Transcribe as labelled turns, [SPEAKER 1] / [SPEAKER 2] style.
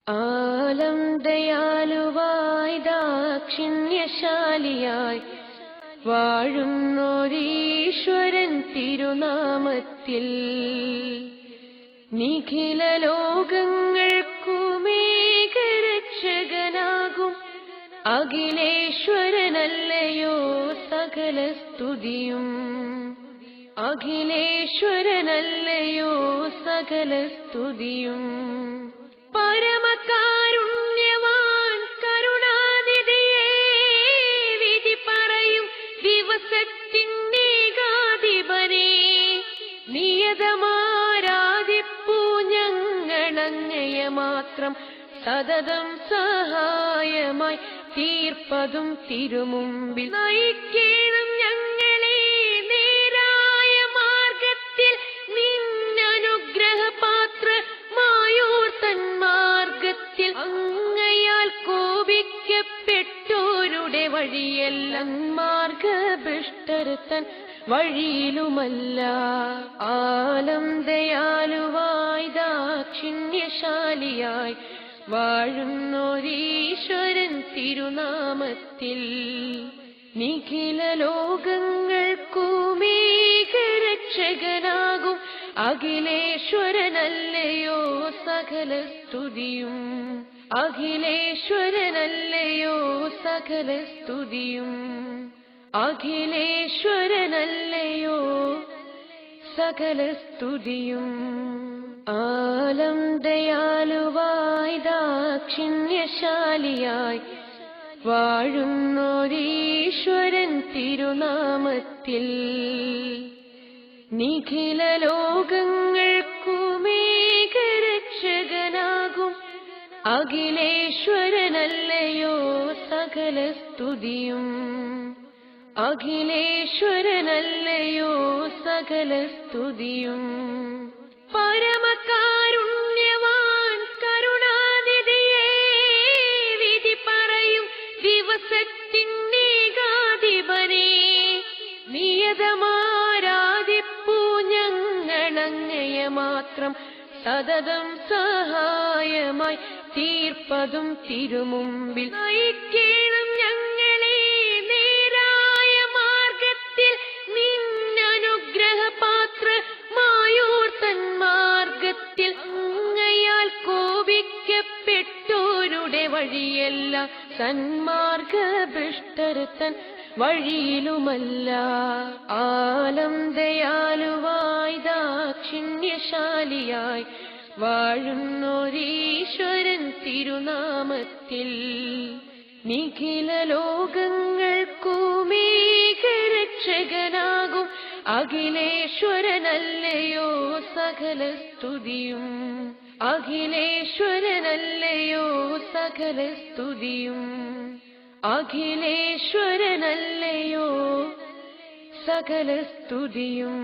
[SPEAKER 1] ആലം ദയാലുവായി ദാക്ഷിണ്യശാലിയായി വാഴുന്നോരീശ്വരൻ തിരുനാമത്തിൽ നിഖില ലോകങ്ങൾക്കുമേകരക്ഷകനാകും അഖിലേശ്വരനല്ലയോ സകല സ്തുതിയും. അഖിലേശ്വരനല്ലയോ സകല സ്തുതിയും. പരമകാരുണ്യവാൻ കരുണാനിധിയേ, വിധി പറയും ദിവസത്തിന്നേകാധിപരേ, നിയതമാരാധിപ്പൂ ഞങ്ങളങ്ങയെ മാത്രം. സതതം സഹായമായി തീർപ്പതും തിരുമുമ്പിൽ നയിക്കേണം ഞങ്ങളെ നേരായ മാർഗത്തിൽ. നിന്നനുഗ്രഹപാത്രമായോർ തന്മാർഗത്തിൽ അങ്ങയാൽ കോപിക്കപ്പെട്ടോരുടെ വഴിയെല്ലാം മാർഗഭ്രഷ്ടർ തൻ വഴിയിലുമല്ല. ആലം ദയാലുവായി ദാക്ഷിണ്യശാലിയായി വാഴുന്നോരീശ്വരൻ തിരുനാമത്തിൽ നിഖില ലോകങ്ങൾക്കുമേകരക്ഷകനാകും അഖിലേശ്വരനല്ലയോ സകല സ്തുതിയും. അഖിലേശ്വരനല്ലയോ സകല സ്തുതിയും. അഖിലേശ്വരനല്ലയോ സകല സ്തുതിയും. ആലം ദയാലുവായി ദാക്ഷിണ്യശാലിയായി വാഴുന്നോരീശ്വരൻ തിരുനാമത്തിൽ നിഖില ലോകങ്ങൾക്കുമേകരക്ഷകനാകും അഖിലേശ്വരനല്ലയോ സകല സ്തുതിയും. അഖിലേശ്വരനല്ലയോ സകല സ്തുതിയും. പരമകാരുണ്യവാൻ കരുണാനിധിയേ, വിധി പറയും ദിവസത്തിന്നേകാധിപരേ, നിയതമാരാധിപ്പൂ ഞങ്ങളങ്ങയെ മാത്രം. സതതം സഹായമായി തീർപ്പതും തിരുമുമ്പിൽ നയിക്കേണം ഞങ്ങളെ നേരായ മാർഗത്തിൽ. നിന്നനുഗ്രഹപാത്രമായോർ തന്മാർഗത്തിൽ അങ്ങയാൽ കോപിക്കപ്പെട്ടോരുടെ വഴിയെല്ലാം സന്മാർഗഭ്രഷ്ടർ തൻ വഴിയിലുമല്ല. ആലം ദയാലുവായി ദാക്ഷിണ്യശാലിയായി വാഴുന്നോരീശ്വരൻ തിരുനാമത്തിൽ നിഖില ലോകങ്ങൾക്കുമേകരക്ഷകനാകും അഖിലേശ്വരനല്ലയോ സകല സ്തുതിയും. അഖിലേശ്വരനല്ലയോ സകല സ്തുതിയും. അഖിലേശ്വരനല്ലയോ സകല സ്തുതിയും.